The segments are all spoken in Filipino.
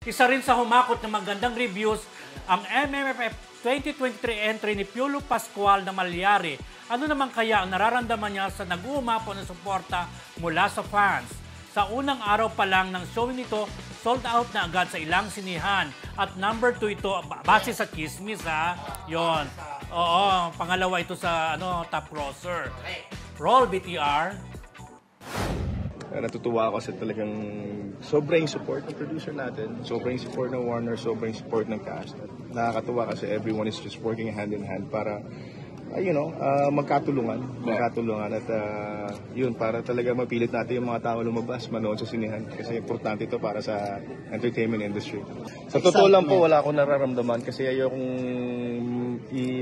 Isa rin sa humakot ng magandang reviews ang MMFF 2023 entry ni Piolo Pascual na Malyari. Ano naman kaya ang nararamdaman niya sa nag-uumapo ng suporta mula sa fans? Sa unang araw pa lang ng show nito, sold out na agad sa ilang sinihan. At number 2 ito, base sa chismis ha. Yon. Oo, pangalawa ito sa top crosser. Roll BTR. Natutuwa ako sa talagang sobrang support ng producer natin, sobrang support ng Warner, sobrang support ng cast. Nakakatuwa kasi everyone is just working hand in hand para magkatulungan at yun, para talaga mapilit natin yung mga tao lumabas, manood sa sinihan kasi importante ito para sa entertainment industry. Sa totoo lang po, wala akong nararamdaman kasi ayokong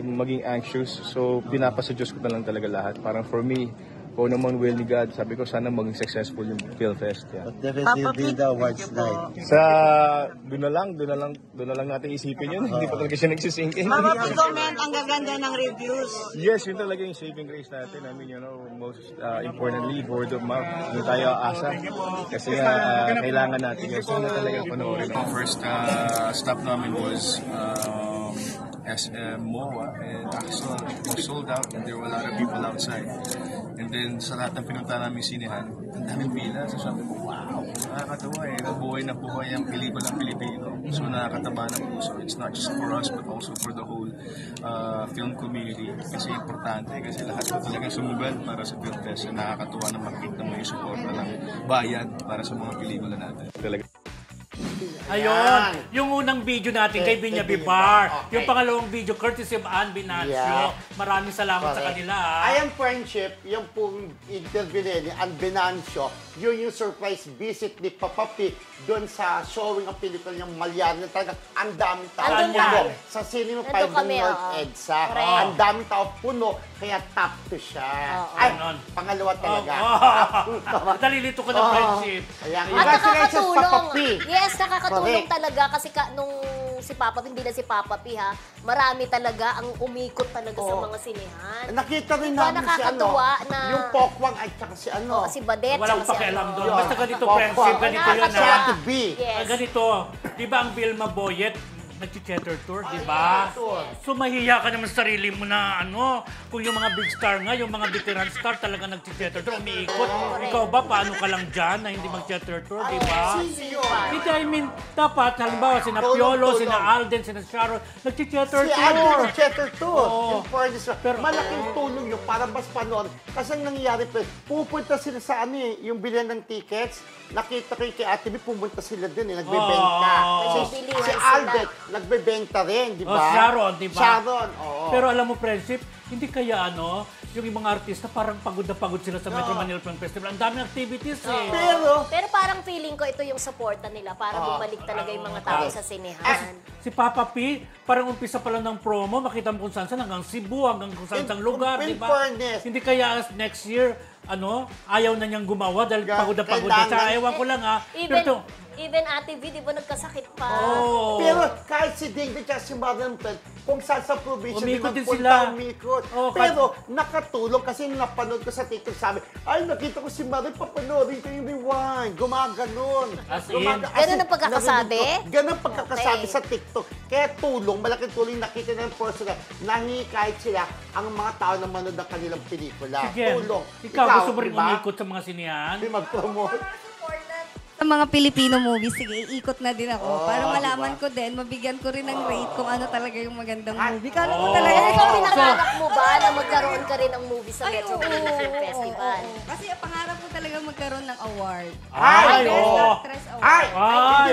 maging anxious, so pinapasa Diyos ko na lang talaga lahat. Parang for me, kung naman will ni God, sabi ko sana maging successful yung PhilFest. Yeah. But there will be the awards night. Doon na lang natin isipin yun. Hindi pa talaga siya nagsisink in. Mama, comment ang gaganda ng reviews. Yes, yun talaga yung saving grace natin. I mean, most importantly, word of mouth. Hindi tayo asa. Kasi kailangan natin yun. So na talaga panoorin. First stop namin was MOA, and Axel was sold out and there were a lot of people outside. And then sa lahat ng pinunta namin sinihan, ang daming pila. So sabi ko, wow, nakakatawa buhay na buhay ang pelikulang Pilipino. So nakakataba ng puso. It's not just for us but also for the whole film community. Kasi importante, kasi lahat po talagang sumugal para sa PhilFest. So nakakatawa na makikita mo yung support ng bayan para sa mga pelikula natin. Talaga. Ayun, yung unang video natin kay Binya Bibar. Yung pangalawang video, courtesy of Ann Binancio. Maraming salamat sa kanila. I Am Friendship, yung pong interview ni Ann Binancio, yun yung surprise visit ni Papa P doon sa showing ang pelikula niyang Malyari. Talagang ang daming tao puno. Sa Cinema 5 ng North EDSA. Ang daming tao puno, kaya top 2 siya. Ay, pangalawa talaga. Nalilito ko ng friendship. At nakakatulong. Yes, nakakatulong talaga kasi nung si Papa P, hindi na si Papa P ha, marami talaga ang umikot talaga sa mga sinihan. Nakita rin namin si yung Pokwang at saka si si Badet. Walang pakialam doon. Basta ganito, friendship, ganito yun na. Ganito, di ba ang Vilma Boyet, nag-theater tour, di ba? So mahiya ka naman sa sarili mo na kung yung mga big star nga, yung mga veteran star talaga nag-theater tour, umiikot. Ikaw ba, paano ka lang dyan na hindi mag-theater tour, di ba? Hindi, I mean, dapat, halimbawa, sina Piolo, sina Alden, sina Sharon, nag-theater tour. Si Alden nag-theater tour. Pero malaking tulong yun para mas panood. Kasi ang nangyayari pa, pupunta sila sa yung bilihan ng tickets, nakita ko kay Ate B, pumunta sila din, nagbebenta. Si Alden, nagbebenta rin, di ba? Sharon, di ba? Sharon, oo. Pero alam mo, friendship, hindi kaya yung mga artista parang pagod na pagod sila sa Metro Manila Film Festival. Ang daming activities eh. Pero parang feeling ko ito yung supporta nila para bumalik talaga yung mga tao sa sinehan. Si Papa P, parang umpisa pa lang ng promo, makita mo kung saan hanggang Cebu, hanggang kung saan lugar, di ba? Hindi kaya next year, ayaw na niyang gumawa dahil pagod na pagod na siya. Ewan ko lang Even Ate V, di ba nagkasakit pa? Pero kahit si Dingding at si Marian Pen, kung saan sa probinsya umikot din sila. Pero nakatulong kasi napanood ko sa TikTok, sabi, ay nakita ko si Marian, papanoorin ko yung Rewind. Gumaganon. Ganun ang pagkakasabi? Ganun ang pagkakasabi sa TikTok. Kaya tulong, malaking tulong nakita ng personal, nangikahit sila ang mga tao na manood ng kanilang pelikula. Sige. Tulong. Ikaw gusto mo rin umikot sa mga sinihan? Hindi mag-promote. Sa mga Filipino movies, sige, ikot na din ako. Para malaman ko din, mabigyan ko rin ng rate kung ano talaga yung magandang movie. Kala ko talaga. Ikaw, pinangarap mo ba na magkaroon ka rin ng movie sa Metro Manila Film Festival? Kasi pangarap ko talaga magkaroon ng award. Ay! Best Actress Award. Ay!